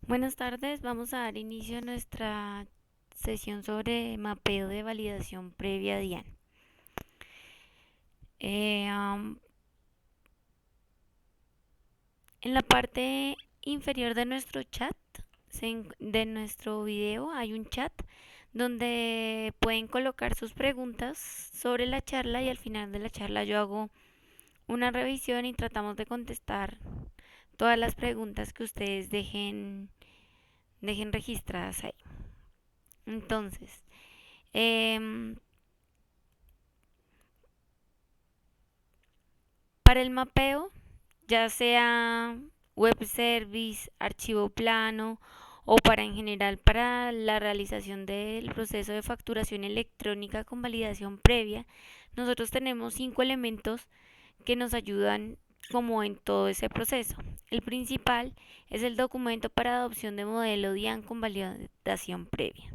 Buenas tardes, vamos a dar inicio a nuestra sesión sobre mapeo de validación previa DIAN. Eh, am, en la parte inferior de nuestro chat, de nuestro video, hay un chat donde pueden colocar sus preguntas sobre la charla y al final de la charla yo hago una revisión y tratamos de contestar todas las preguntas que ustedes dejen registradas ahí. Entonces, em, para el mapeo, ya sea web service, archivo plano o para en general para la realización del proceso de facturación electrónica con validación previa, nosotros tenemos 5 elementos que nos ayudan como en todo ese proceso. El principal es el documento para adopción de modelo DIAN con validación previa.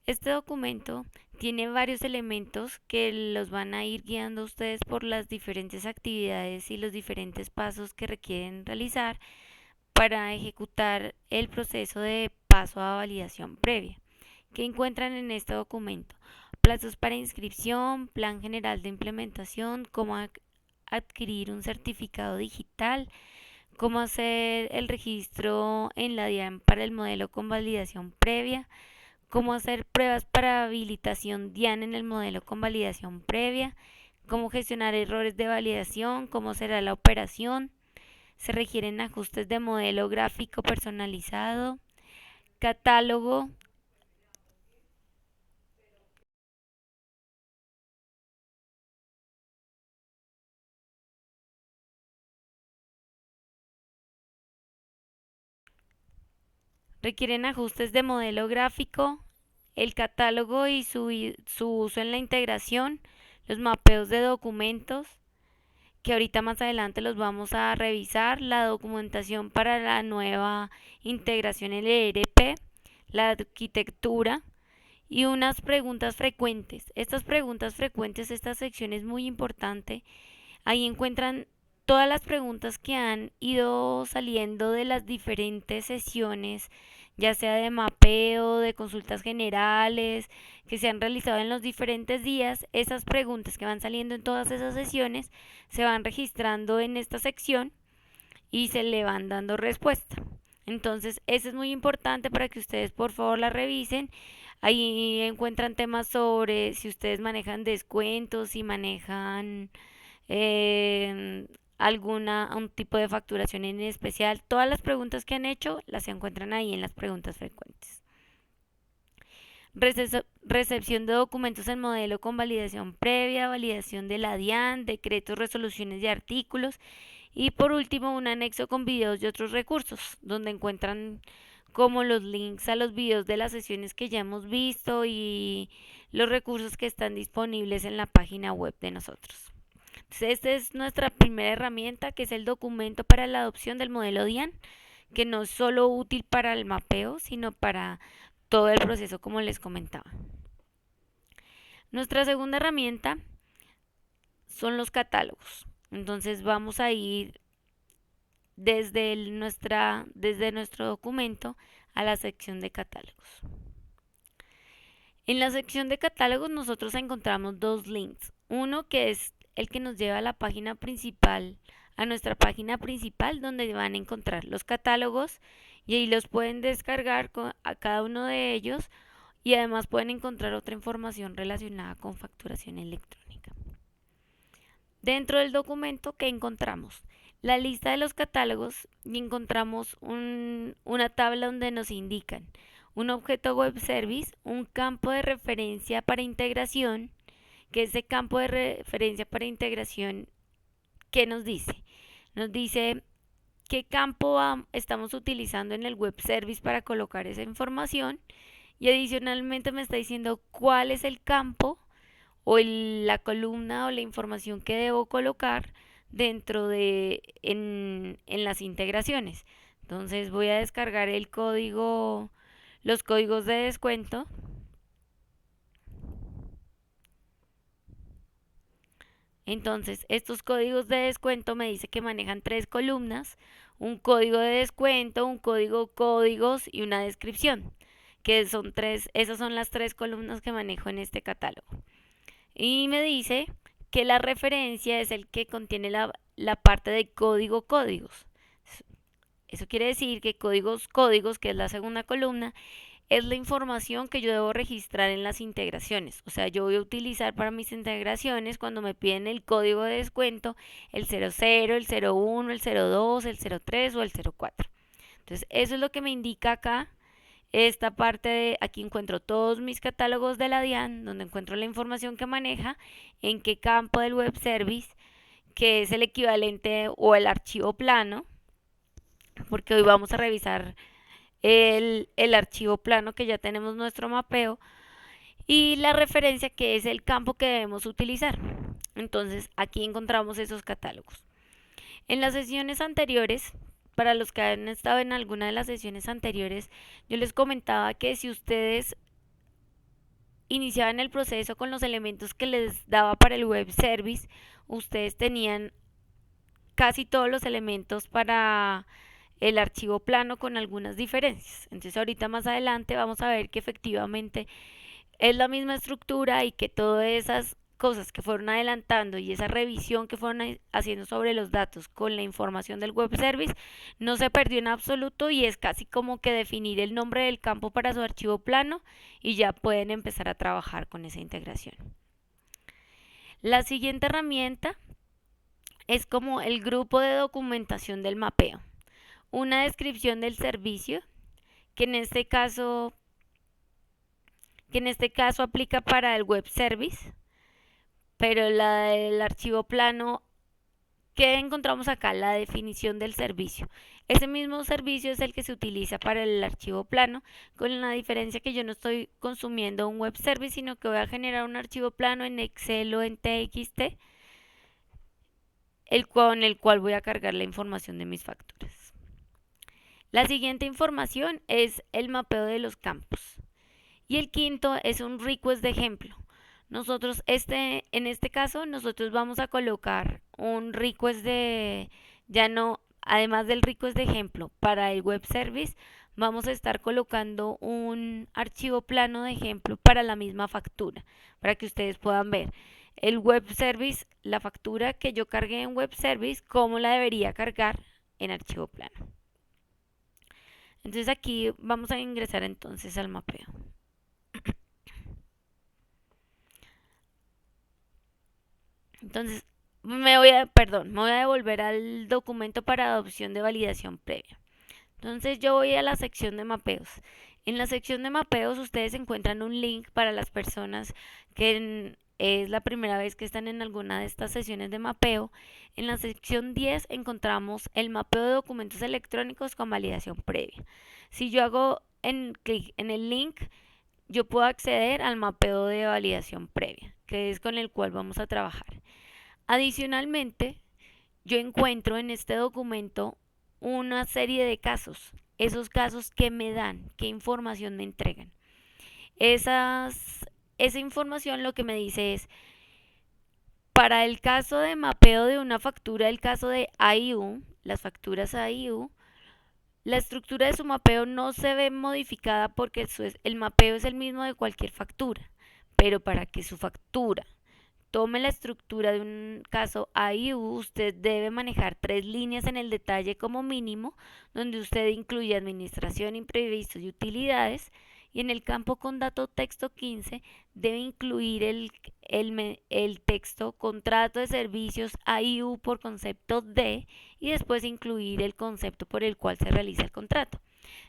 Este documento tiene varios elementos que los van a ir guiando a ustedes por las diferentes actividades y los diferentes pasos que requieren realizar para ejecutar el proceso de paso a validación previa. ¿Qué encuentran en este documento? Plazos para inscripción, plan general de implementación, cómo adquirir un certificado digital, cómo hacer el registro en la DIAN para el modelo con validación previa, cómo hacer pruebas para habilitación DIAN en el modelo con validación previa, cómo gestionar errores de validación, cómo será la operación, se requieren ajustes de modelo gráfico personalizado, catálogo, requieren ajustes de modelo gráfico, el catálogo y su uso en la integración, los mapeos de documentos, que ahorita más adelante los vamos a revisar, la documentación para la nueva integración LRP, la arquitectura y unas preguntas frecuentes. Estas preguntas frecuentes, esta sección es muy importante. Ahí encuentran todas las preguntas que han ido saliendo de las diferentes sesiones, ya sea de mapeo, de consultas generales, que se han realizado en los diferentes días. Esas preguntas que van saliendo en todas esas sesiones se van registrando en esta sección y se le van dando respuesta. Entonces, eso es muy importante para que ustedes por favor la revisen. Ahí encuentran temas sobre si ustedes manejan descuentos, si manejan eh, un tipo de facturación en especial. Todas las preguntas que han hecho las encuentran ahí en las preguntas frecuentes. Recepción de documentos en modelo con validación previa, validación de la DIAN, decretos, resoluciones de artículos y por último un anexo con videos y otros recursos donde encuentran como los links a los videos de las sesiones que ya hemos visto y los recursos que están disponibles en la página web de nosotros. Entonces, esta es nuestra primera herramienta, que es el documento para la adopción del modelo DIAN, que no es solo útil para el mapeo, sino para todo el proceso, como les comentaba. Nuestra segunda herramienta son los catálogos. Entonces vamos a ir desde nuestro documento a la sección de catálogos. En la sección de catálogos nosotros encontramos dos links. Uno que es el que nos lleva a la página principal, a nuestra página principal donde van a encontrar los catálogos y ahí los pueden descargar a cada uno de ellos y además pueden encontrar otra información relacionada con facturación electrónica. Dentro del documento, ¿qué encontramos? La lista de los catálogos y encontramos una tabla donde nos indican un objeto web service, un campo de referencia para integración, que ese campo de referencia para integración, ¿qué nos dice? Nos dice qué campo estamos utilizando en el web service para colocar esa información y adicionalmente me está diciendo cuál es el campo o la columna o la información que debo colocar dentro de en las integraciones. Entonces voy a descargar el código, los códigos de descuento. Entonces, estos códigos de descuento me dice que manejan 3 columnas. un código de descuento, un código códigos y una descripción, que son esas son las tres columnas que manejo en este catálogo. Y me dice que la referencia es el que contiene la parte de código códigos. Eso quiere decir que códigos códigos, que es la segunda columna, es la información que yo debo registrar en las integraciones. O sea, yo voy a utilizar para mis integraciones cuando me piden el código de descuento, el 00, el 01, el 02, el 03 o el 04. Entonces, eso es lo que me indica acá. Esta parte de aquí encuentro todos mis catálogos de la DIAN, donde encuentro la información que maneja, en qué campo del web service, que es el equivalente o el archivo plano, porque hoy vamos a revisar el archivo plano que ya tenemos nuestro mapeo y la referencia que es el campo que debemos utilizar. Entonces aquí encontramos esos catálogos. En las sesiones anteriores, para los que han estado en alguna de las sesiones anteriores, yo les comentaba que si ustedes iniciaban el proceso con los elementos que les daba para el web service, ustedes tenían casi todos los elementos para el archivo plano con algunas diferencias. Entonces ahorita más adelante vamos a ver que efectivamente es la misma estructura y que todas esas cosas que fueron adelantando y esa revisión que fueron haciendo sobre los datos con la información del web service no se perdió en absoluto y es casi como que definir el nombre del campo para su archivo plano y ya pueden empezar a trabajar con esa integración. La siguiente herramienta es como el grupo de documentación del mapeo. Una descripción del servicio, que en este caso aplica para el web service, pero la del archivo plano, ¿qué encontramos acá? La definición del servicio. Ese mismo servicio es el que se utiliza para el archivo plano, con la diferencia que yo no estoy consumiendo un web service, sino que voy a generar un archivo plano en Excel o en TXT, con el cual voy a cargar la información de mis facturas. La siguiente información es el mapeo de los campos. Y el quinto es un request de ejemplo. Nosotros, en este caso, nosotros vamos a colocar un request ya no, además del request de ejemplo, para el web service, vamos a estar colocando un archivo plano de ejemplo para la misma factura, para que ustedes puedan ver el web service, la factura que yo cargué en web service, cómo la debería cargar en archivo plano. Entonces aquí vamos a ingresar entonces al mapeo. Entonces me voy a devolver al documento para adopción de validación previa. Entonces yo voy a la sección de mapeos. En la sección de mapeos ustedes encuentran un link para las personas que es la primera vez que están en alguna de estas sesiones de mapeo. En la sección 10 encontramos el mapeo de documentos electrónicos con validación previa. Si yo hago clic en el link, yo puedo acceder al mapeo de validación previa, que es con el cual vamos a trabajar. Adicionalmente, yo encuentro en este documento una serie de casos, esos casos que me dan, qué información me entregan. Esa información lo que me dice es, para el caso de mapeo de una factura, el caso de AIU, las facturas AIU, la estructura de su mapeo no se ve modificada porque el mapeo es el mismo de cualquier factura, pero para que su factura tome la estructura de un caso AIU, usted debe manejar 3 líneas en el detalle como mínimo, donde usted incluye administración, imprevistos y utilidades, y en el campo con dato texto 15 debe incluir el texto contrato de servicios AIU por concepto D y después incluir el concepto por el cual se realiza el contrato.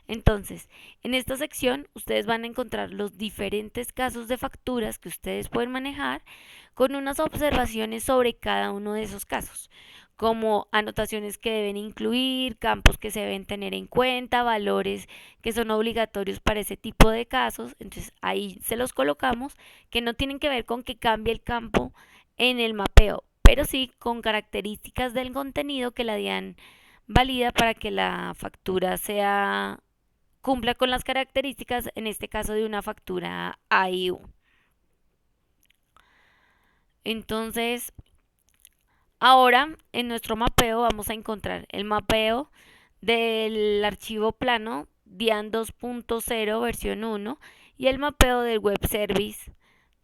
Entonces, en esta sección ustedes van a encontrar los diferentes casos de facturas que ustedes pueden manejar con unas observaciones sobre cada uno de esos casos, como anotaciones que deben incluir, campos que se deben tener en cuenta, valores que son obligatorios para ese tipo de casos. Entonces ahí se los colocamos, que no tienen que ver con que cambie el campo en el mapeo, pero sí con características del contenido que la DIAN valida para que la factura cumpla con las características, en este caso de una factura AIU. Entonces, ahora en nuestro mapeo vamos a encontrar el mapeo del archivo plano DIAN 2.0 versión 1 y el mapeo del Web Service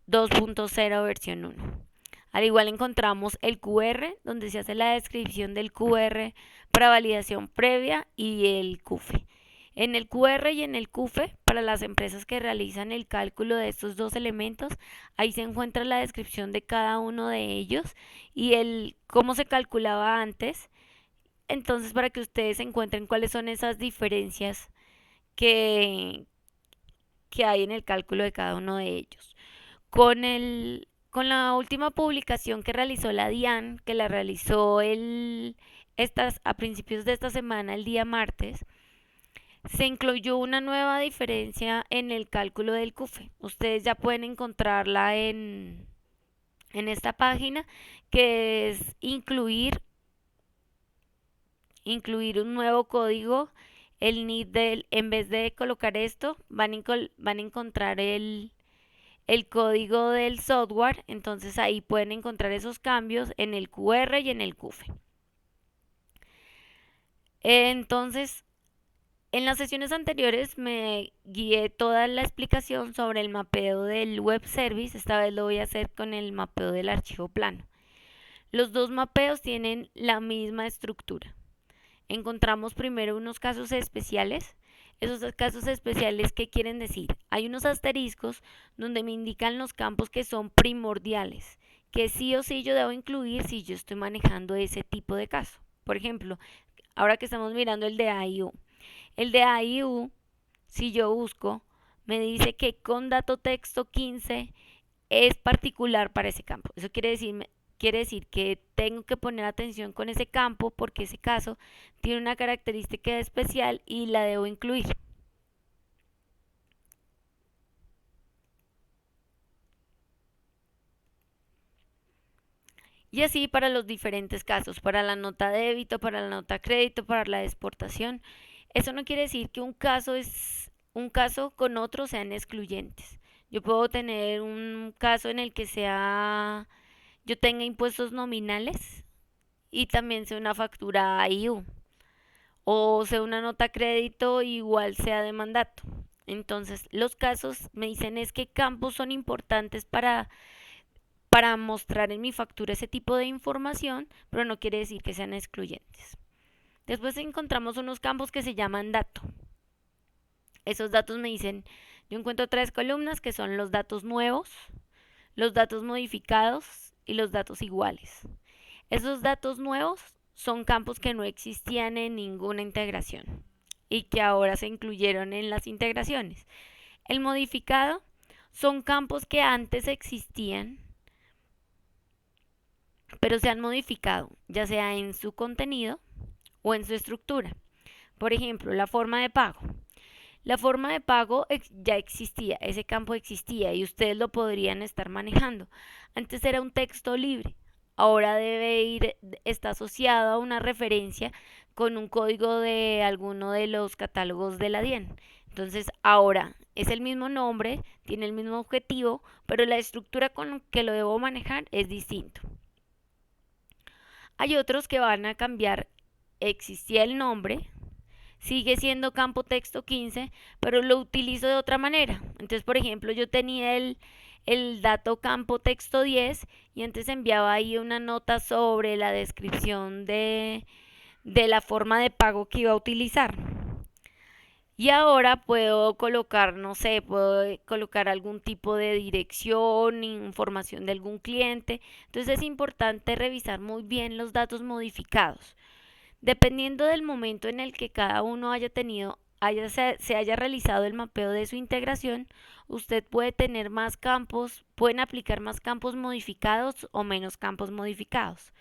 2.0 versión 1. Al igual encontramos el QR, donde se hace la descripción del QR para validación previa, y el CUFE. En el QR y en el CUFE, para las empresas que realizan el cálculo de estos dos elementos, ahí se encuentra la descripción de cada uno de ellos y el cómo se calculaba antes. Entonces, para que ustedes encuentren cuáles son esas diferencias que, que hay en el cálculo de cada uno de ellos. Con la última publicación que realizó la DIAN, que la realizó a principios de esta semana, el día martes, se incluyó una nueva diferencia en el cálculo del CUFE. Ustedes ya pueden encontrarla en esta página, que es incluir un nuevo código. En vez de colocar esto, van a encontrar el código del software, entonces ahí pueden encontrar esos cambios en el QR y en el CUFE. Entonces, en las sesiones anteriores me guié toda la explicación sobre el mapeo del web service. Esta vez lo voy a hacer con el mapeo del archivo plano. Los dos mapeos tienen la misma estructura. Encontramos primero unos casos especiales. Esos casos especiales, ¿qué quieren decir? Hay unos asteriscos donde me indican los campos que son primordiales, que sí o sí yo debo incluir si yo estoy manejando ese tipo de caso. Por ejemplo, ahora que estamos mirando el de AIU. El de AIU, si yo busco, me dice que con dato texto 15 es particular para ese campo. Eso quiere decir que tengo que poner atención con ese campo porque ese caso tiene una característica especial y la debo incluir. Y así para los diferentes casos, para la nota débito, para la nota crédito, para la exportación. Eso no quiere decir que un caso con otro sean excluyentes. Yo puedo tener un caso en el que yo tenga impuestos nominales y también sea una factura AIU, o sea una nota crédito igual sea de mandato. Entonces, los casos me dicen es qué campos son importantes para mostrar en mi factura ese tipo de información, pero no quiere decir que sean excluyentes. Después encontramos unos campos que se llaman dato. Esos datos me dicen, yo encuentro tres columnas que son los datos nuevos, los datos modificados y los datos iguales. Esos datos nuevos son campos que no existían en ninguna integración y que ahora se incluyeron en las integraciones. El modificado son campos que antes existían, pero se han modificado, ya sea en su contenido o en su estructura. Por ejemplo, la forma de pago. La forma de pago ya existía, ese campo existía y ustedes lo podrían estar manejando. Antes era un texto libre, ahora está asociado a una referencia con un código de alguno de los catálogos de la DIAN. Entonces ahora es el mismo nombre, tiene el mismo objetivo, pero la estructura con que lo debo manejar es distinto. Hay otros que van a cambiar, existía el nombre, sigue siendo campo texto 15, pero lo utilizo de otra manera. Entonces, por ejemplo, yo tenía el dato campo texto 10 y antes enviaba ahí una nota sobre la descripción de la forma de pago que iba a utilizar. Y ahora puedo colocar, no sé, puedo colocar algún tipo de dirección, información de algún cliente. Entonces es importante revisar muy bien los datos modificados. Dependiendo del momento en el que cada uno se haya realizado el mapeo de su integración, usted puede tener más campos, pueden aplicar más campos modificados o menos campos modificados.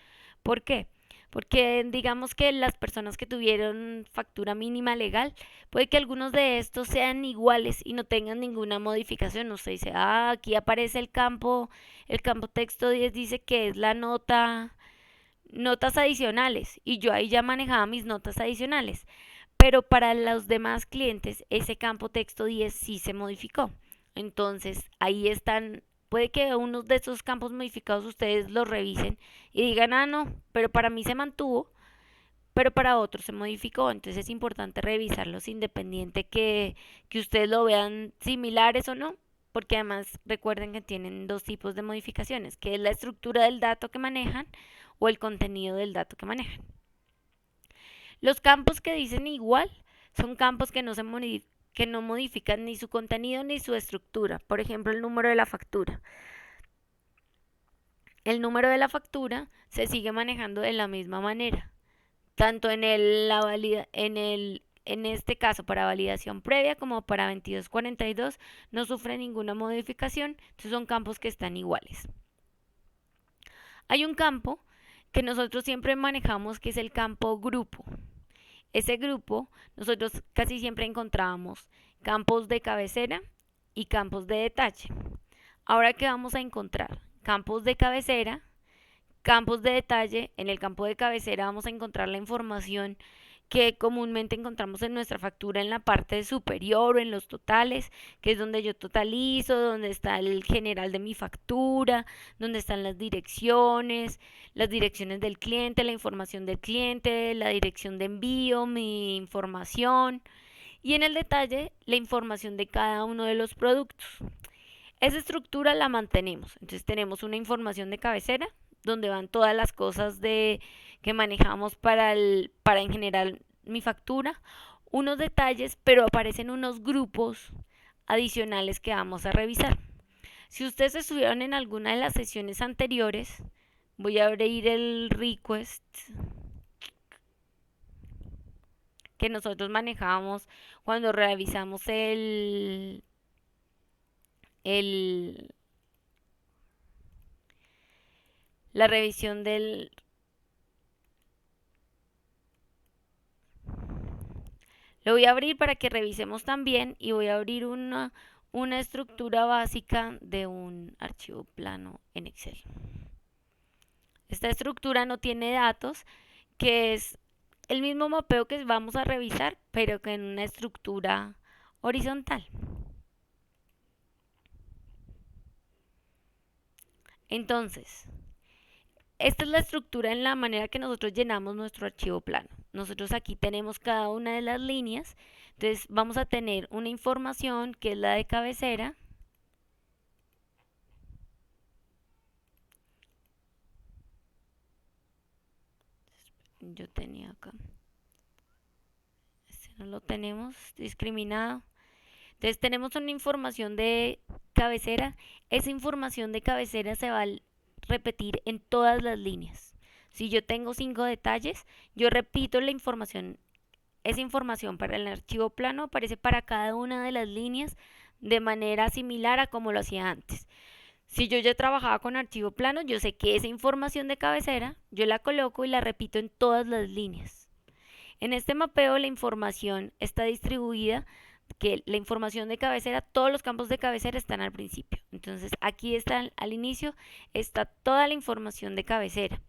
¿Por qué? Porque digamos que las personas que tuvieron factura mínima legal, puede que algunos de estos sean iguales y no tengan ninguna modificación. Usted dice, aquí aparece el campo texto 10 dice que es la notas adicionales y yo ahí ya manejaba mis notas adicionales, pero para los demás clientes ese campo texto 10 sí se modificó. Entonces ahí están, puede que uno de esos campos modificados ustedes los revisen y digan, no, pero para mí se mantuvo, pero para otros se modificó. Entonces es importante revisarlos independiente que ustedes lo vean similares o no, porque además recuerden que tienen dos tipos de modificaciones, que es la estructura del dato que manejan o el contenido del dato que manejan. Los campos que dicen igual son campos que no modifican ni su contenido ni su estructura. Por ejemplo, el número de la factura. El número de la factura se sigue manejando de la misma manera, tanto en este caso para validación previa como para 2242 no sufre ninguna modificación, entonces son campos que están iguales. Hay un campo que nosotros siempre manejamos que es el campo grupo. Ese grupo nosotros casi siempre encontrábamos campos de cabecera y campos de detalle. Ahora, ¿qué vamos a encontrar? Campos de cabecera, campos de detalle. En el campo de cabecera vamos a encontrar la información que comúnmente encontramos en nuestra factura en la parte superior o en los totales, que es donde yo totalizo, donde está el general de mi factura, donde están las direcciones del cliente, la información del cliente, la dirección de envío, mi información, y en el detalle la información de cada uno de los productos. Esa estructura la mantenemos. Entonces tenemos una información de cabecera donde van todas las cosas que manejamos para en general mi factura, unos detalles, pero aparecen unos grupos adicionales que vamos a revisar. Si ustedes estuvieron en alguna de las sesiones anteriores, voy a abrir el request que nosotros manejamos cuando revisamos la revisión del... Lo voy a abrir para que revisemos también y voy a abrir una estructura básica de un archivo plano en Excel. Esta estructura no tiene datos, que es el mismo mapeo que vamos a revisar, pero que en una estructura horizontal. Entonces, esta es la estructura en la manera que nosotros llenamos nuestro archivo plano. Nosotros aquí tenemos cada una de las líneas. Entonces vamos a tener una información que es la de cabecera. Yo tenía acá. Este no lo tenemos discriminado. Entonces tenemos una información de cabecera. Esa información de cabecera se va a repetir en todas las líneas. Si yo tengo 5 detalles, yo repito la información. Esa información para el archivo plano aparece para cada una de las líneas de manera similar a como lo hacía antes. Si yo ya trabajaba con archivo plano, yo sé que esa información de cabecera yo la coloco y la repito en todas las líneas. En este mapeo la información está distribuida, que la información de cabecera, todos los campos de cabecera están al principio. Entonces aquí está al inicio, está toda la información de cabecera.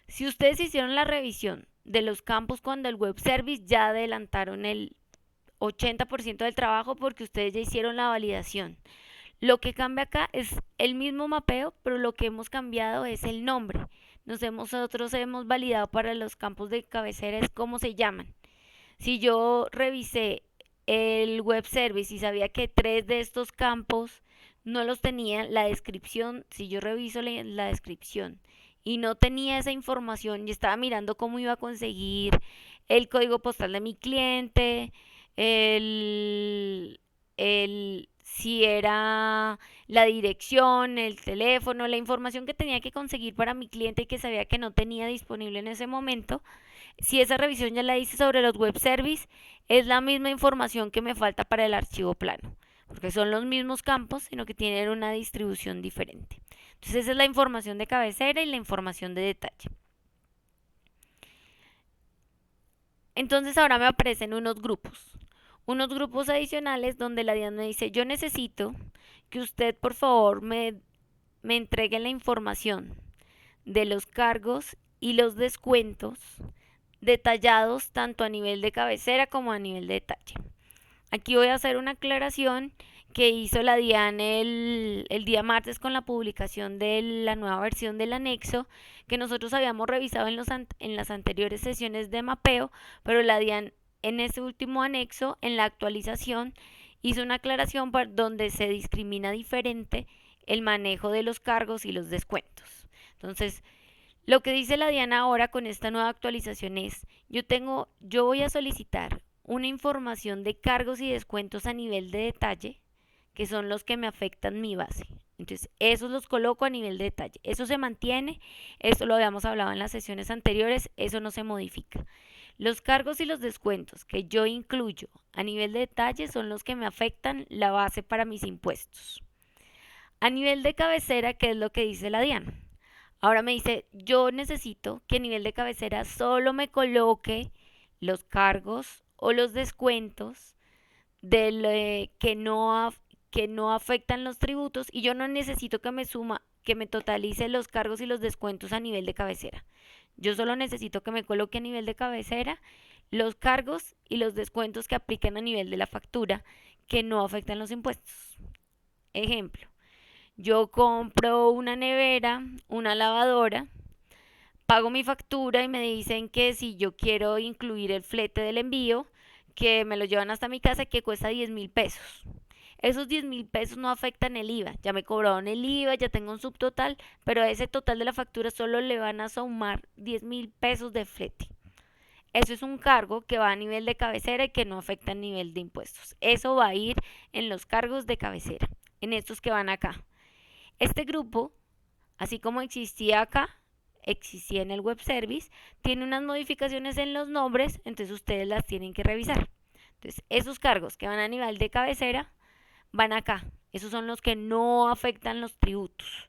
Si ustedes hicieron la revisión de los campos cuando el web service, ya adelantaron el 80% del trabajo porque ustedes ya hicieron la validación. Lo que cambia acá es el mismo mapeo, pero lo que hemos cambiado es el nombre. Nosotros hemos validado para los campos de cabecera es cómo se llaman. Si yo revisé el web service y sabía que 3 de estos campos no los tenía, la descripción, si yo reviso la descripción y no tenía esa información y estaba mirando cómo iba a conseguir el código postal de mi cliente, si era la dirección, el teléfono, la información que tenía que conseguir para mi cliente y que sabía que no tenía disponible en ese momento. Si esa revisión ya la hice sobre los web service, es la misma información que me falta para el archivo plano, porque son los mismos campos, sino que tienen una distribución diferente. Entonces esa es la información de cabecera y la información de detalle. Entonces ahora me aparecen unos grupos adicionales donde la DIAN me dice, yo necesito que usted por favor me entregue la información de los cargos y los descuentos detallados tanto a nivel de cabecera como a nivel de detalle. Aquí voy a hacer una aclaración que hizo la DIAN el día martes con la publicación de la nueva versión del anexo, que nosotros habíamos revisado en las anteriores sesiones de mapeo, pero la DIAN en ese último anexo, en la actualización, hizo una aclaración donde se discrimina diferente el manejo de los cargos y los descuentos. Entonces, lo que dice la DIAN ahora con esta nueva actualización es, yo voy a solicitar una información de cargos y descuentos a nivel de detalle, que son los que me afectan mi base. Entonces, esos los coloco a nivel de detalle. Eso se mantiene, eso lo habíamos hablado en las sesiones anteriores, eso no se modifica. Los cargos y los descuentos que yo incluyo a nivel de detalle son los que me afectan la base para mis impuestos. A nivel de cabecera, ¿qué es lo que dice la DIAN? Ahora me dice, yo necesito que a nivel de cabecera solo me coloque los cargos o los descuentos que no afectan los tributos, y yo no necesito que me totalice los cargos y los descuentos a nivel de cabecera. Yo solo necesito que me coloque a nivel de cabecera los cargos y los descuentos que apliquen a nivel de la factura que no afectan los impuestos. Ejemplo, yo compro una nevera, una lavadora, pago mi factura y me dicen que si yo quiero incluir el flete del envío, que me lo llevan hasta mi casa, que cuesta 10.000 pesos. Esos 10.000 pesos no afectan el IVA, ya me cobraron el IVA, ya tengo un subtotal, pero a ese total de la factura solo le van a sumar 10.000 pesos de flete. Eso es un cargo que va a nivel de cabecera y que no afecta el nivel de impuestos. Eso va a ir en los cargos de cabecera, en estos que van acá. Este grupo, así como existía acá, existía en el web service, tiene unas modificaciones en los nombres, entonces ustedes las tienen que revisar. Entonces, esos cargos que van a nivel de cabecera van acá. Esos son los que no afectan los tributos.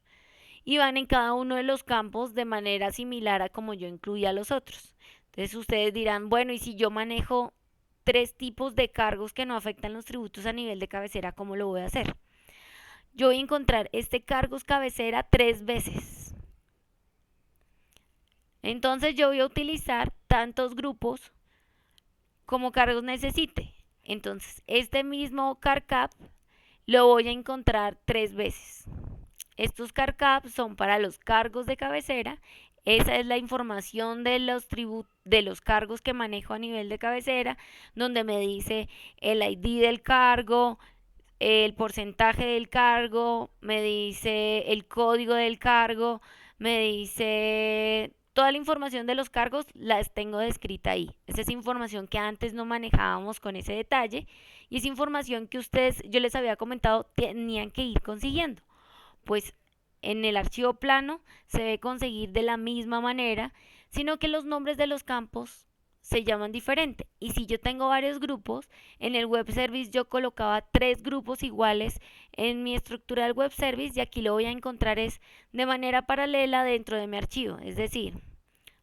Y van en cada uno de los campos de manera similar a como yo incluía los otros. Entonces ustedes dirán, bueno, y si yo manejo 3 tipos de cargos que no afectan los tributos a nivel de cabecera, ¿cómo lo voy a hacer? Yo voy a encontrar este cargos cabecera 3 veces. Entonces yo voy a utilizar tantos grupos como cargos necesite. Entonces este mismo CARCAP lo voy a encontrar 3 veces. Estos CARCAP son para los cargos de cabecera. Esa es la información de los cargos que manejo a nivel de cabecera, donde me dice el ID del cargo, el porcentaje del cargo, me dice el código del cargo, me dice toda la información de los cargos, las tengo descrita ahí. Esa es información que antes no manejábamos con ese detalle y es información que yo les había comentado, tenían que ir consiguiendo. Pues en el archivo plano se debe conseguir de la misma manera, sino que los nombres de los campos se llaman diferente. Y si yo tengo varios grupos, en el web service yo colocaba 3 grupos iguales en mi estructura del web service, y aquí lo voy a encontrar es de manera paralela dentro de mi archivo. Es decir,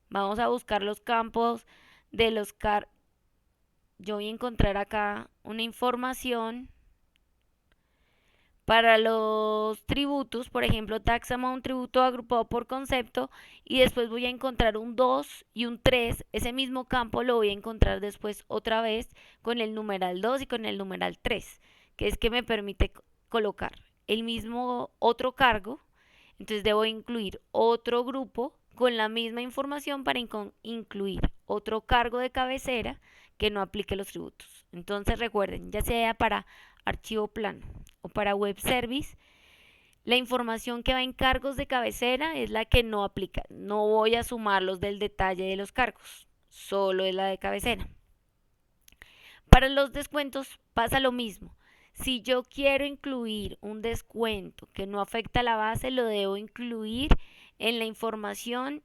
vamos a buscar los campos de los yo voy a encontrar acá una información para los tributos, por ejemplo, tax amount, tributo agrupado por concepto, y después voy a encontrar un 2 y un 3. Ese mismo campo lo voy a encontrar después otra vez con el numeral 2 y con el numeral 3, que es que me permite colocar el mismo otro cargo. Entonces debo incluir otro grupo con la misma información para incluir otro cargo de cabecera que no aplique los tributos. Entonces recuerden, ya sea para archivo plano o para web service, la información que va en cargos de cabecera es la que no aplica. No voy a sumar los del detalle de los cargos, solo es la de cabecera. Para los descuentos pasa lo mismo. Si yo quiero incluir un descuento que no afecta a la base, lo debo incluir en la información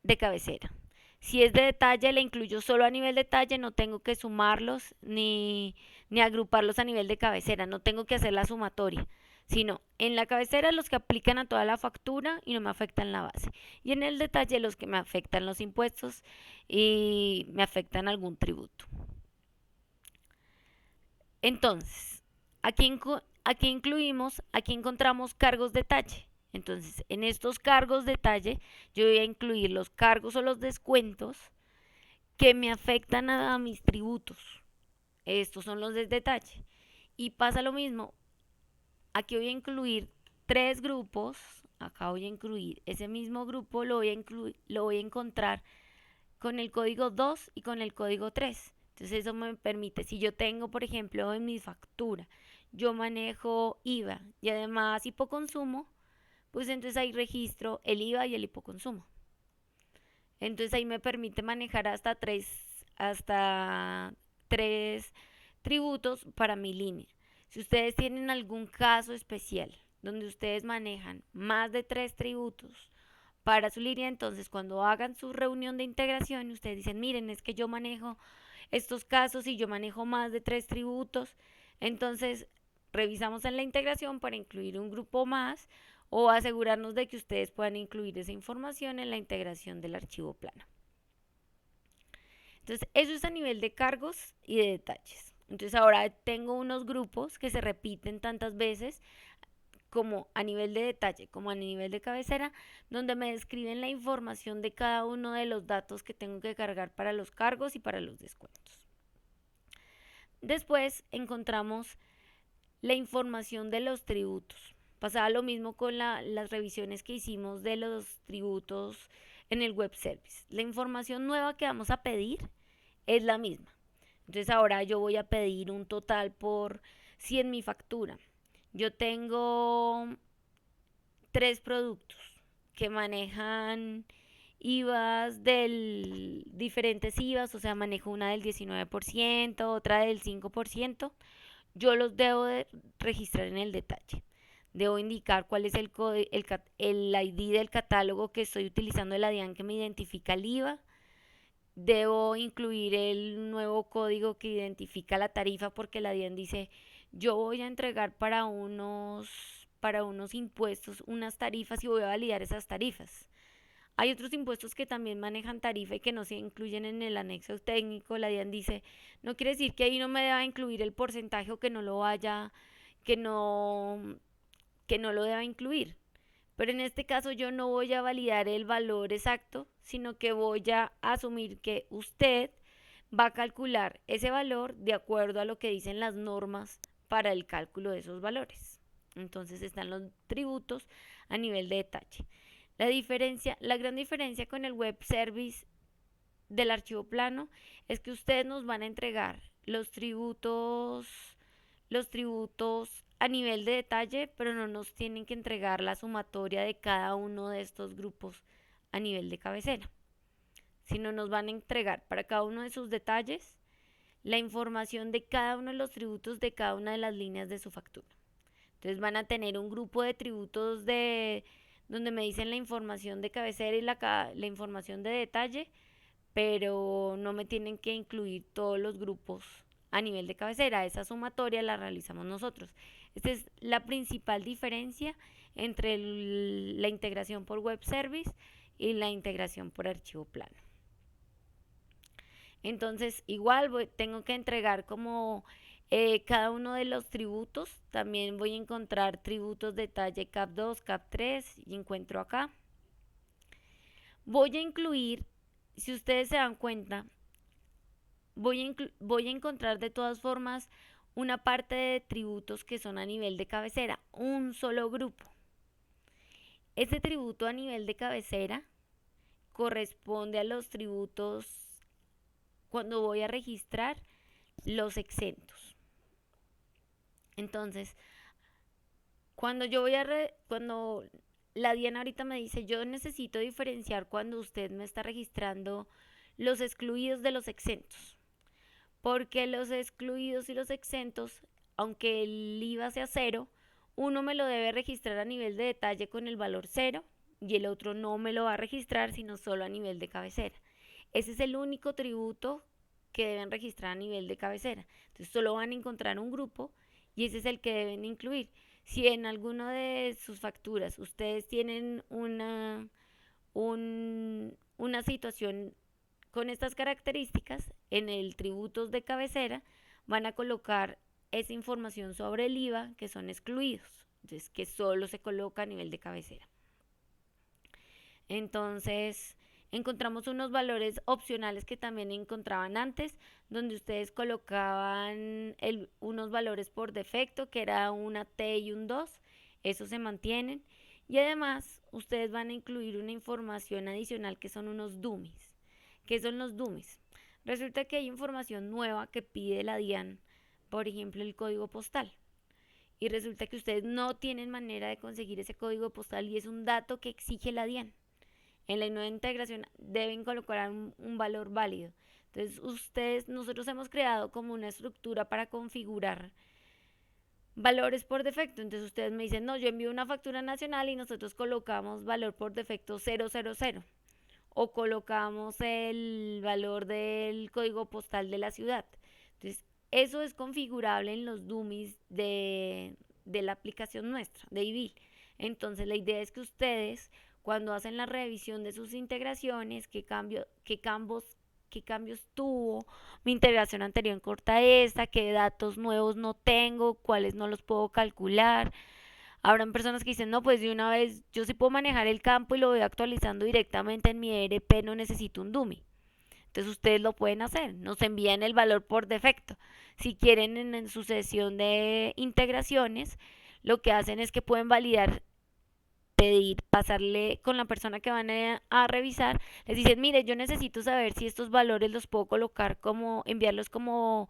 de cabecera. Si es de detalle, la incluyo solo a nivel detalle, no tengo que sumarlos ni agruparlos a nivel de cabecera, no tengo que hacer la sumatoria, sino en la cabecera los que aplican a toda la factura y no me afectan la base, y en el detalle los que me afectan los impuestos y me afectan algún tributo. Entonces, aquí incluimos, aquí encontramos cargos detalle. Entonces, en estos cargos detalle, yo voy a incluir los cargos o los descuentos que me afectan a mis tributos. Estos son los de detalle. Y pasa lo mismo aquí voy a incluir 3 grupos. Acá voy a incluir ese mismo grupo, lo voy a encontrar con el código 2 y con el código 3. Entonces eso me permite, si yo tengo, por ejemplo, en mi factura, yo manejo IVA y además hipoconsumo, pues entonces ahí registro el IVA y el hipoconsumo. Entonces ahí me permite manejar hasta tres tributos para mi línea. Si ustedes tienen algún caso especial donde ustedes manejan más de 3 tributos para su línea, entonces cuando hagan su reunión de integración, ustedes dicen, miren, es que yo manejo estos casos y yo manejo más de 3 tributos, entonces revisamos en la integración para incluir un grupo más o asegurarnos de que ustedes puedan incluir esa información en la integración del archivo plano. Entonces, eso es a nivel de cargos y de detalles. Entonces, ahora tengo unos grupos que se repiten tantas veces como a nivel de detalle, como a nivel de cabecera, donde me describen la información de cada uno de los datos que tengo que cargar para los cargos y para los descuentos. Después encontramos la información de los tributos. Pasaba lo mismo con las revisiones que hicimos de los tributos en el web service. La información nueva que vamos a pedir es la misma. Entonces ahora yo voy a pedir un total por si en mi factura yo tengo 3 productos que manejan IVAs del diferentes IVAs, o sea, manejo una del 19%, otra del 5%, yo los debo de registrar en el detalle. Debo indicar cuál es el ID del catálogo que estoy utilizando de la DIAN que me identifica el IVA. Debo incluir el nuevo código que identifica la tarifa porque la DIAN dice, yo voy a entregar para unos impuestos unas tarifas y voy a validar esas tarifas. Hay otros impuestos que también manejan tarifa y que no se incluyen en el anexo técnico. La DIAN dice, no quiere decir que ahí no me deba incluir el porcentaje o que no lo vaya, que no lo deba incluir. Pero en este caso yo no voy a validar el valor exacto, sino que voy a asumir que usted va a calcular ese valor de acuerdo a lo que dicen las normas para el cálculo de esos valores. Entonces están los tributos a nivel de detalle. La gran diferencia con el web service del archivo plano es que ustedes nos van a entregar los tributos a nivel de detalle, pero no nos tienen que entregar la sumatoria de cada uno de estos grupos a nivel de cabecera, sino nos van a entregar para cada uno de sus detalles la información de cada uno de los tributos de cada una de las líneas de su factura. Entonces van a tener un grupo de tributos donde me dicen la información de cabecera y la información de detalle, pero no me tienen que incluir todos los grupos a nivel de cabecera. Esa sumatoria la realizamos nosotros. Esta es la principal diferencia entre la integración por web service y la integración por archivo plano. Entonces, igual tengo que entregar como cada uno de los tributos. También voy a encontrar tributos de detalle CAP 2, CAP 3 y encuentro acá. Voy a incluir, si ustedes se dan cuenta, voy a encontrar de todas formas una parte de tributos que son a nivel de cabecera, un solo grupo. Este tributo a nivel de cabecera corresponde a los tributos cuando voy a registrar los exentos. Entonces, cuando la DIAN ahorita me dice, yo necesito diferenciar cuando usted me está registrando los excluidos de los exentos. Porque los excluidos y los exentos, aunque el IVA sea 0, uno me lo debe registrar a nivel de detalle con el valor 0 y el otro no me lo va a registrar sino solo a nivel de cabecera. Ese es el único tributo que deben registrar a nivel de cabecera. Entonces solo van a encontrar un grupo y ese es el que deben incluir. Si en alguno de sus facturas ustedes tienen una situación con estas características, en el tributos de cabecera van a colocar esa información sobre el IVA que son excluidos, entonces que solo se coloca a nivel de cabecera. Entonces, Encontramos unos valores opcionales que también encontraban antes, donde ustedes colocaban unos valores por defecto, que era una T y un 2, esos se mantienen. Y además, ustedes van a incluir una información adicional que son unos dummies. ¿Qué son los dummies? Resulta que hay información nueva que pide la DIAN, por ejemplo, el código postal. Y resulta que ustedes no tienen manera de conseguir ese código postal y es un dato que exige la DIAN. En la nueva integración deben colocar un valor válido. Entonces, nosotros hemos creado como una estructura para configurar valores por defecto. Entonces, ustedes me dicen, no, yo envío una factura nacional y nosotros colocamos valor por defecto 000 o colocamos el valor del código postal de la ciudad. Entonces, eso es configurable en los dummies de la aplicación nuestra, de IBIL. Entonces, la idea es que ustedes, cuando hacen la revisión de sus integraciones, qué cambios tuvo mi integración anterior en corta esta, qué datos nuevos no tengo, cuáles no los puedo calcular. Habrán personas que dicen, no, pues de una vez yo sí puedo manejar el campo y lo voy actualizando directamente en mi ERP, no necesito un dummy. Entonces ustedes lo pueden hacer, nos envían el valor por defecto. Si quieren en su sesión de integraciones, lo que hacen es que pueden validar, pedir, pasarle con la persona que van a revisar, les dicen, mire, yo necesito saber si estos valores los puedo colocar como, enviarlos como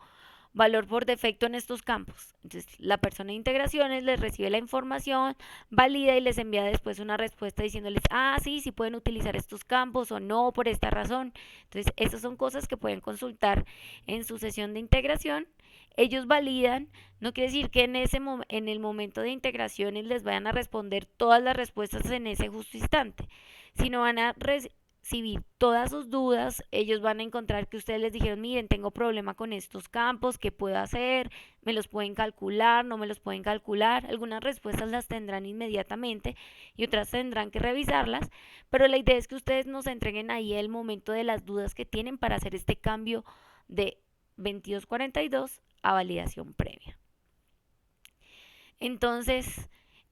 valor por defecto en estos campos. Entonces, la persona de integraciones les recibe la información, valida y les envía después una respuesta diciéndoles, ah, sí, sí pueden utilizar estos campos o no por esta razón. Entonces, esas son cosas que pueden consultar en su sesión de integración. Ellos validan, no quiere decir que en el momento de integraciones les vayan a responder todas las respuestas en ese justo instante, sino van a recibir todas sus dudas. Ellos van a encontrar que ustedes les dijeron, miren, tengo problema con estos campos, ¿qué puedo hacer? ¿Me los pueden calcular? ¿No me los pueden calcular? Algunas respuestas las tendrán inmediatamente y otras tendrán que revisarlas, pero la idea es que ustedes nos entreguen ahí el momento de las dudas que tienen para hacer este cambio de 2242 a validación previa. Entonces,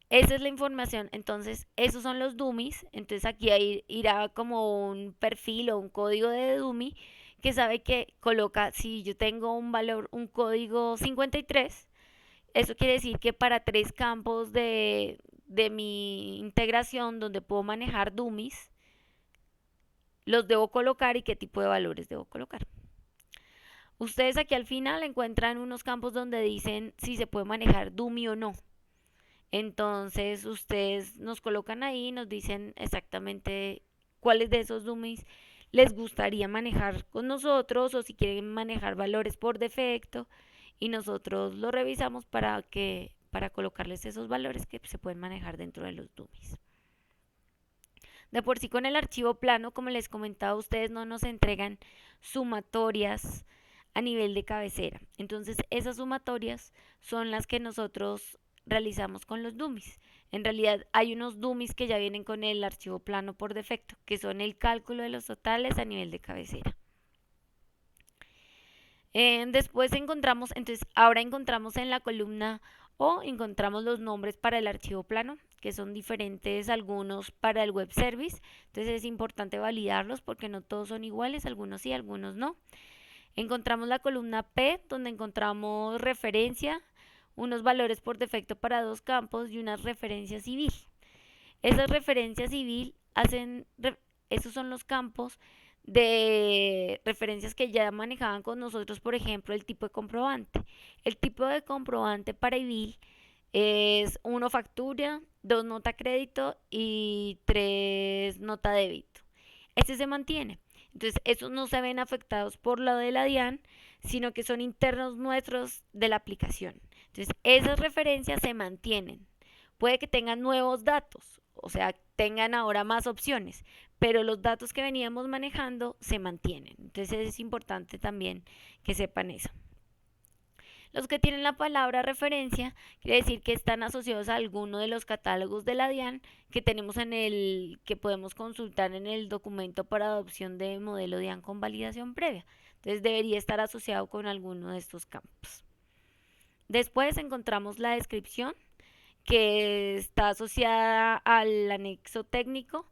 esa es la información. Entonces, esos son los dummies. Entonces, aquí irá como un perfil o un código de dummy que sabe que coloca, si yo tengo un valor, un código 53, eso quiere decir que para 3 campos de mi integración donde puedo manejar dummies, los debo colocar y qué tipo de valores debo colocar. Ustedes aquí al final encuentran unos campos donde dicen si se puede manejar dummy o no. Entonces ustedes nos colocan ahí y nos dicen exactamente cuáles de esos dummies les gustaría manejar con nosotros o si quieren manejar valores por defecto y nosotros lo revisamos para colocarles esos valores que se pueden manejar dentro de los dummies. De por sí con el archivo plano, como les comentaba, ustedes no nos entregan sumatorias a nivel de cabecera. Entonces esas sumatorias son las que nosotros realizamos con los dummies. En realidad hay unos dummies que ya vienen con el archivo plano por defecto, que son el cálculo de los totales a nivel de cabecera. Después encontramos, entonces ahora encontramos en la columna O, encontramos los nombres para el archivo plano, que son diferentes algunos para el web service. Entonces es importante validarlos porque no todos son iguales, algunos sí, algunos no. Encontramos la columna P, donde encontramos referencia, unos valores por defecto para 2 campos y una referencia civil. Esas referencias civil esos son los campos de referencias que ya manejaban con nosotros, por ejemplo, el tipo de comprobante. El tipo de comprobante para IBIL es 1 factura, 2 nota crédito y 3 nota débito. Este se mantiene. Entonces, esos no se ven afectados por lo de la DIAN, sino que son internos nuestros de la aplicación. Entonces, esas referencias se mantienen. Puede que tengan nuevos datos, o sea, tengan ahora más opciones, pero los datos que veníamos manejando se mantienen. Entonces, es importante también que sepan eso. Los que tienen la palabra referencia quiere decir que están asociados a alguno de los catálogos de la DIAN que tenemos que podemos consultar en el documento para adopción de modelo DIAN con validación previa. Entonces debería estar asociado con alguno de estos campos. Después encontramos la descripción, que está asociada al anexo técnico,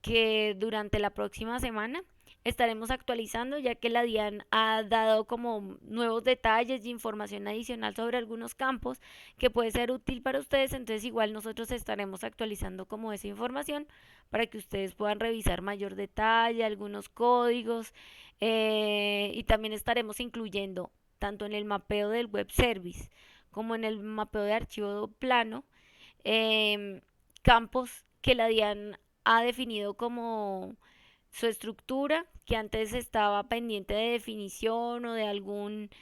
que durante la próxima semana estaremos actualizando, ya que la DIAN ha dado como nuevos detalles y información adicional sobre algunos campos que puede ser útil para ustedes. Entonces igual nosotros estaremos actualizando como esa información para que ustedes puedan revisar mayor detalle, algunos códigos, y también estaremos incluyendo tanto en el mapeo del web service como en el mapeo de archivo plano, eh, campos que la DIAN ha definido como su estructura, que antes estaba pendiente de definición o de alguna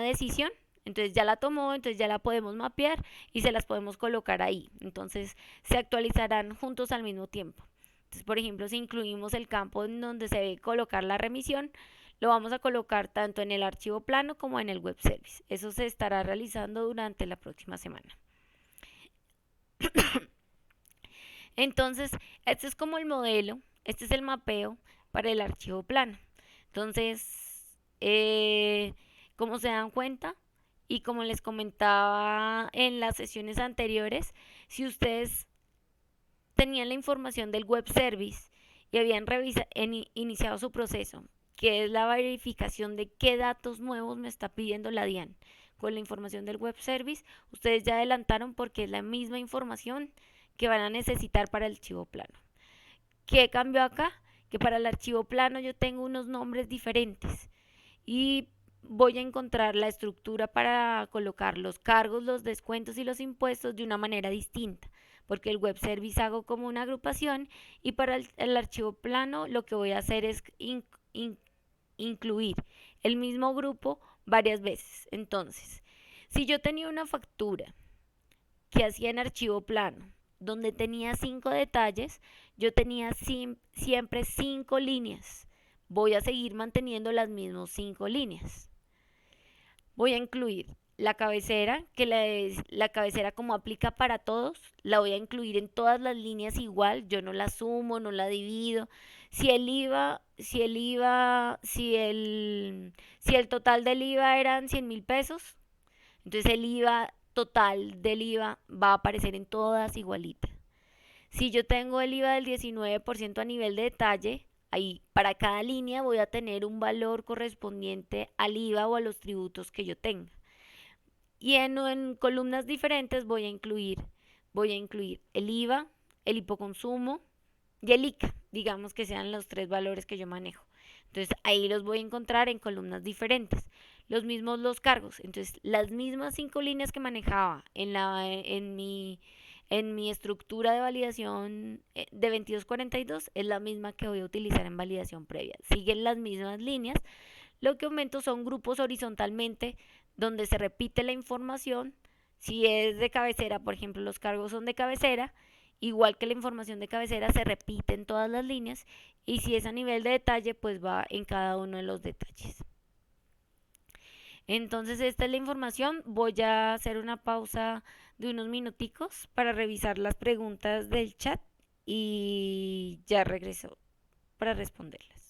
decisión. Entonces ya la tomó, entonces ya la podemos mapear y se las podemos colocar ahí. Entonces se actualizarán juntos al mismo tiempo. Entonces, por ejemplo, si incluimos el campo en donde se debe colocar la remisión, lo vamos a colocar tanto en el archivo plano como en el web service. Eso se estará realizando durante la próxima semana. Entonces, este es como el modelo, este es el mapeo para el archivo plano. Entonces, como se dan cuenta y como les comentaba en las sesiones anteriores, si ustedes tenían la información del web service y habían iniciado su proceso, que es la verificación de qué datos nuevos me está pidiendo la DIAN con la información del web service, ustedes ya adelantaron porque es la misma información que van a necesitar para el archivo plano. ¿Qué cambió acá? Que para el archivo plano yo tengo unos nombres diferentes y voy a encontrar la estructura para colocar los cargos, los descuentos y los impuestos de una manera distinta, porque el web service hago como una agrupación y para el archivo plano lo que voy a hacer es incluir el mismo grupo varias veces. Entonces, si yo tenía una factura que hacía en archivo plano, donde tenía 5 detalles, yo tenía siempre 5 líneas. Voy a seguir manteniendo las mismas 5 líneas. Voy a incluir la cabecera, que la cabecera como aplica para todos, la voy a incluir en todas las líneas igual, yo no la sumo, no la divido. Si el total del IVA eran 100.000 pesos, entonces el IVA total del IVA va a aparecer en todas igualitas. Si yo tengo el IVA del 19% a nivel de detalle, ahí para cada línea voy a tener un valor correspondiente al IVA o a los tributos que yo tenga. Y en columnas diferentes voy a incluir el IVA, el hipoconsumo y el ICA, digamos que sean los 3 valores que yo manejo. Entonces ahí los voy a encontrar en columnas diferentes. Los mismos los cargos. Entonces las mismas 5 líneas que manejaba en mi estructura de validación de 2242 es la misma que voy a utilizar en validación previa. Siguen las mismas líneas. Lo que aumento son grupos horizontalmente donde se repite la información. Si es de cabecera, por ejemplo, los cargos son de cabecera, igual que la información de cabecera se repite en todas las líneas, y si es a nivel de detalle, pues va en cada uno de los detalles. Entonces esta es la información. Voy a hacer una pausa de unos minuticos para revisar las preguntas del chat y ya regreso para responderlas.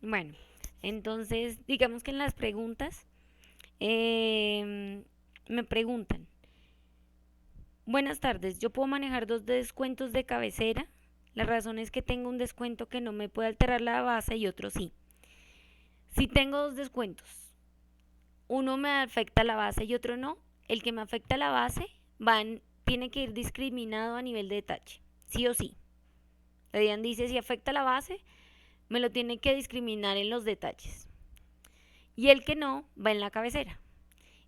Bueno, entonces digamos que en las preguntas me preguntan, Buenas tardes, yo puedo manejar dos descuentos de cabecera. La razón es que tengo un descuento que no me puede alterar la base y otro sí. Si tengo dos descuentos, uno me afecta la base y otro no, el que me afecta la base tiene que ir discriminado a nivel de detalle, sí o sí. La DIAN dice si afecta la base, me lo tiene que discriminar en los detalles. Y el que no, va en la cabecera.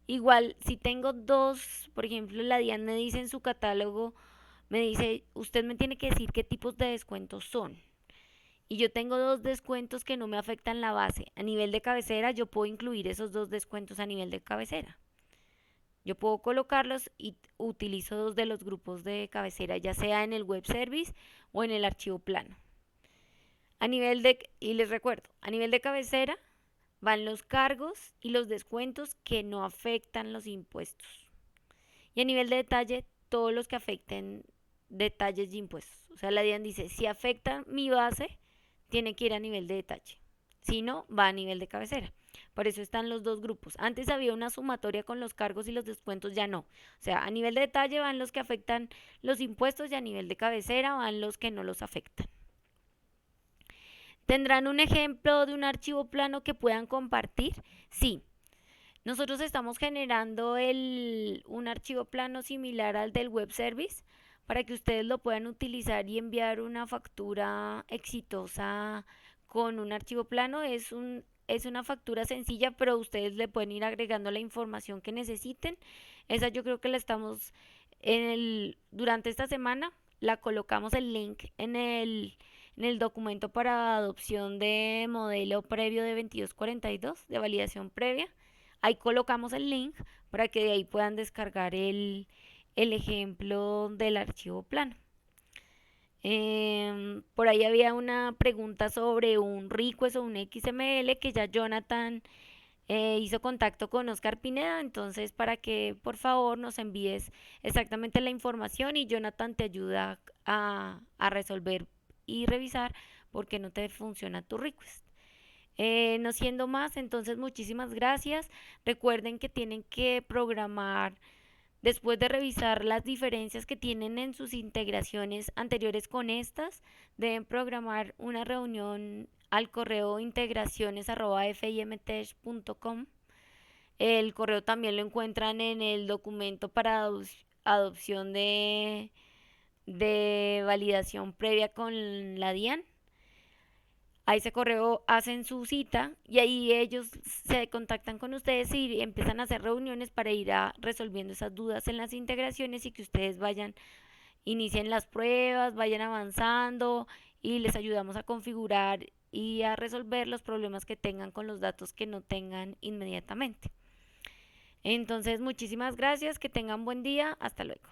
Igual, si tengo dos, por ejemplo, la DIAN me dice en su catálogo, me dice, usted me tiene que decir qué tipos de descuentos son. Y yo tengo dos descuentos que no me afectan la base. A nivel de cabecera, yo puedo incluir esos dos descuentos a nivel de cabecera. Yo puedo colocarlos y utilizo dos de los grupos de cabecera, ya sea en el web service o en el archivo plano. Y les recuerdo, a nivel de cabecera van los cargos y los descuentos que no afectan los impuestos. Y a nivel de detalle, todos los que afecten detalles de impuestos. O sea, la DIAN dice, si afecta mi base, tiene que ir a nivel de detalle. Si no, va a nivel de cabecera. Por eso están los dos grupos. Antes había una sumatoria con los cargos y los descuentos, ya no. O sea, a nivel de detalle van los que afectan los impuestos y a nivel de cabecera van los que no los afectan. ¿Tendrán un ejemplo de un archivo plano que puedan compartir? Sí. Nosotros estamos generando un archivo plano similar al del web service para que ustedes lo puedan utilizar y enviar una factura exitosa con un archivo plano. Es una factura sencilla, pero ustedes le pueden ir agregando la información que necesiten. Esa yo creo que la estamos durante esta semana, la colocamos el link en el documento para adopción de modelo previo de 2242 de validación previa. Ahí colocamos el link para que de ahí puedan descargar el ejemplo del archivo plano. Por ahí había una pregunta sobre un request o un XML que ya Jonathan hizo contacto con Oscar Pineda, entonces para que por favor nos envíes exactamente la información y Jonathan te ayuda a resolver y revisar por qué no te funciona tu request. No siendo más, entonces muchísimas gracias. Recuerden que tienen que programar, después de revisar las diferencias que tienen en sus integraciones anteriores con estas, deben programar una reunión al correo integraciones@fimtech.com. El correo también lo encuentran en el documento para adopción de validación previa con la DIAN. A ese correo hacen su cita y ahí ellos se contactan con ustedes y empiezan a hacer reuniones para ir resolviendo esas dudas en las integraciones y que ustedes inicien las pruebas, vayan avanzando y les ayudamos a configurar y a resolver los problemas que tengan con los datos que no tengan inmediatamente. Entonces, muchísimas gracias, que tengan buen día, hasta luego.